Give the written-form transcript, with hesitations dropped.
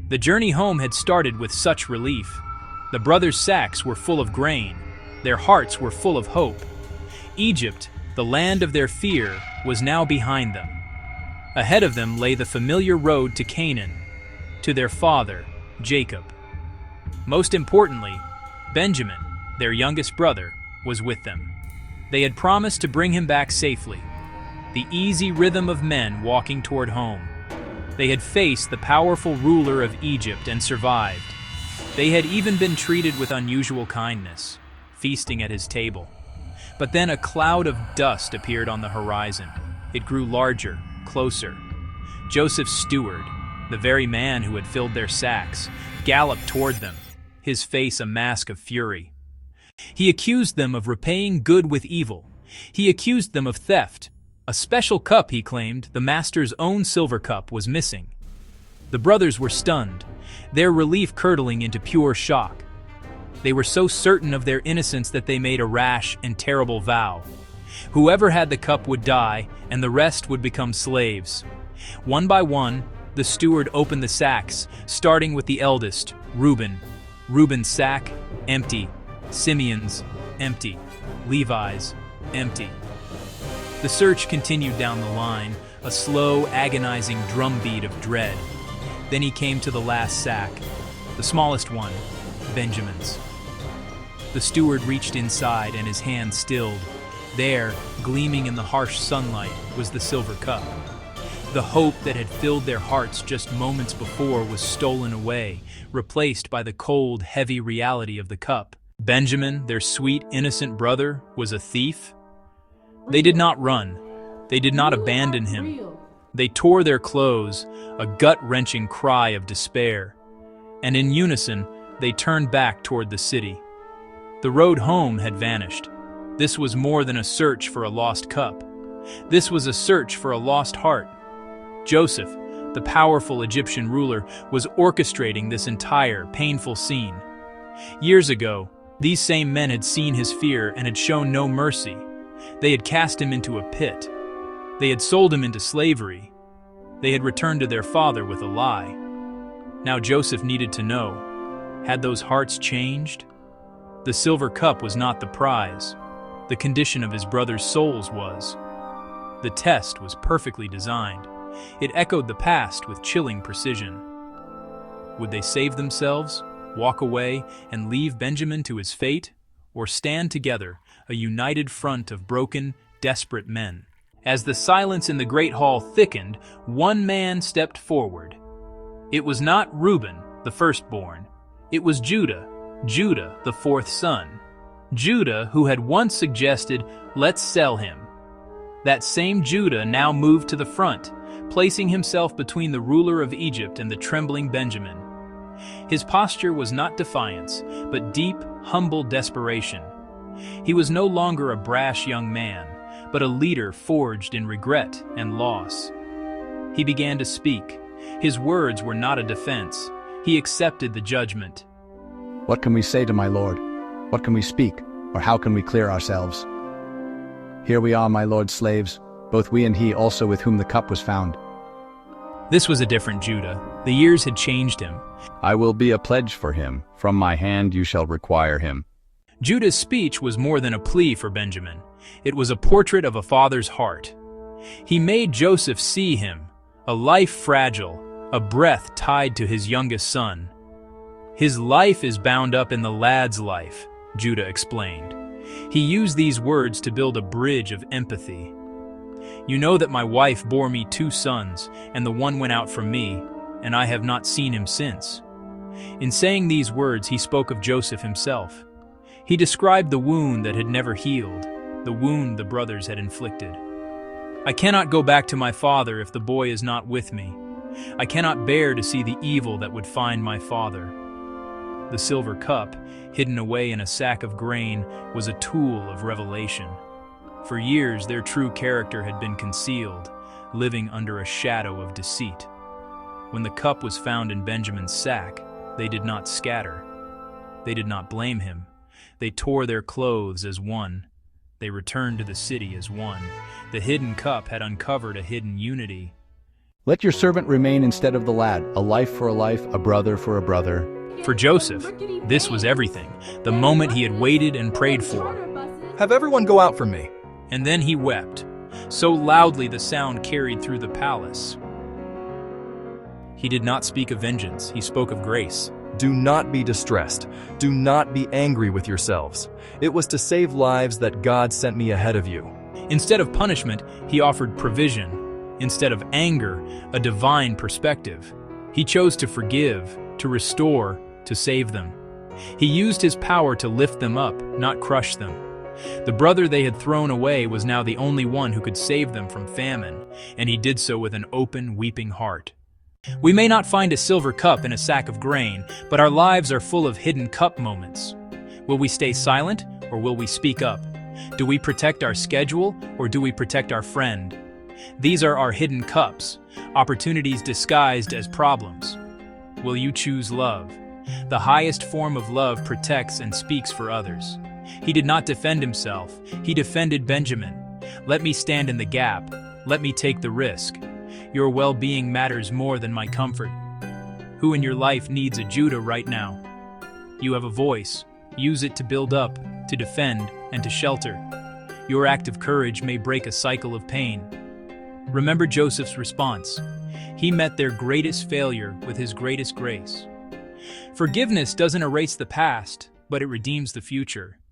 The journey home had started with such relief. The brothers' sacks were full of grain. Their hearts were full of hope. Egypt, the land of their fear, was now behind them. Ahead of them lay the familiar road to Canaan, to their father, Jacob. Most importantly, Benjamin, their youngest brother, was with them. They had promised to bring him back safely. The easy rhythm of men walking toward home. They had faced the powerful ruler of Egypt and survived. They had even been treated with unusual kindness, feasting at his table. But then a cloud of dust appeared on the horizon. It grew larger, closer. Joseph's steward, the very man who had filled their sacks, galloped toward them, his face a mask of fury. He accused them of repaying good with evil. He accused them of theft. A special cup, he claimed, the master's own silver cup, was missing. The brothers were stunned, their relief curdling into pure shock. They were so certain of their innocence that they made a rash and terrible vow. Whoever had the cup would die, and the rest would become slaves. One by one, the steward opened the sacks, starting with the eldest, Reuben. Reuben's sack, empty. Simeon's, empty. Levi's, empty. The search continued down the line, a slow, agonizing drumbeat of dread. Then he came to the last sack, the smallest one, Benjamin's. The steward reached inside and his hand stilled. There, gleaming in the harsh sunlight, was the silver cup. The hope that had filled their hearts just moments before was stolen away, replaced by the cold, heavy reality of the cup. Benjamin, their sweet, innocent brother, was a thief. They did not run. They did not abandon him. They tore their clothes, a gut-wrenching cry of despair. And in unison, they turned back toward the city. The road home had vanished. This was more than a search for a lost cup. This was a search for a lost heart. Joseph, the powerful Egyptian ruler, was orchestrating this entire painful scene. Years ago, these same men had seen his fear and had shown no mercy. They had cast him into a pit. They had sold him into slavery. They had returned to their father with a lie. Now Joseph needed to know, had those hearts changed? The silver cup was not the prize. The condition of his brothers' souls was. The test was perfectly designed. It echoed the past with chilling precision. Would they save themselves, walk away, and leave Benjamin to his fate, or stand together, a united front of broken, desperate men? As the silence in the great hall thickened, one man stepped forward. It was not Reuben, the firstborn. It was Judah, the fourth son. Judah, who had once suggested, "Let's sell him." That same Judah now moved to the front, placing himself between the ruler of Egypt and the trembling Benjamin. His posture was not defiance, but deep, humble desperation. He was no longer a brash young man, but a leader forged in regret and loss. He began to speak. His words were not a defense. He accepted the judgment. What can we say to my lord? What can we speak, or how can we clear ourselves? Here we are, my lord's slaves, both we and he also with whom the cup was found. This was a different Judah. The years had changed him. I will be a pledge for him. From my hand you shall require him. Judah's speech was more than a plea for Benjamin. It was a portrait of a father's heart. He made Joseph see him, a life fragile, a breath tied to his youngest son. His life is bound up in the lad's life, Judah explained. He used these words to build a bridge of empathy. You know that my wife bore me 2 sons, and the one went out from me, and I have not seen him since. In saying these words, he spoke of Joseph himself. He described the wound that had never healed, the wound the brothers had inflicted. I cannot go back to my father if the boy is not with me. I cannot bear to see the evil that would find my father. The silver cup, hidden away in a sack of grain, was a tool of revelation. For years their true character had been concealed, living under a shadow of deceit. When the cup was found in Benjamin's sack, they did not scatter. They did not blame him. They tore their clothes as one. They returned to the city as one. The hidden cup had uncovered a hidden unity. Let your servant remain instead of the lad, a life for a life, a brother for a brother. For Joseph, this was everything, the moment he had waited and prayed for. Have everyone go out from me. And then he wept, so loudly the sound carried through the palace. He did not speak of vengeance, he spoke of grace. Do not be distressed. Do not be angry with yourselves. It was to save lives that God sent me ahead of you. Instead of punishment, he offered provision. Instead of anger, a divine perspective. He chose to forgive, to restore, to save them. He used his power to lift them up, not crush them. The brother they had thrown away was now the only one who could save them from famine, and he did so with an open, weeping heart. We may not find a silver cup in a sack of grain, but our lives are full of hidden cup moments. Will we stay silent, or will we speak up? Do we protect our schedule, or do we protect our friend? These are our hidden cups, opportunities disguised as problems. Will you choose love? The highest form of love protects and speaks for others. He did not defend himself, he defended Benjamin. Let me stand in the gap. Let me take the risk. Your well-being matters more than my comfort. Who in your life needs a Judah right now? You have a voice. Use it to build up, to defend, and to shelter. Your act of courage may break a cycle of pain. Remember Joseph's response. He met their greatest failure with his greatest grace. Forgiveness doesn't erase the past, but it redeems the future.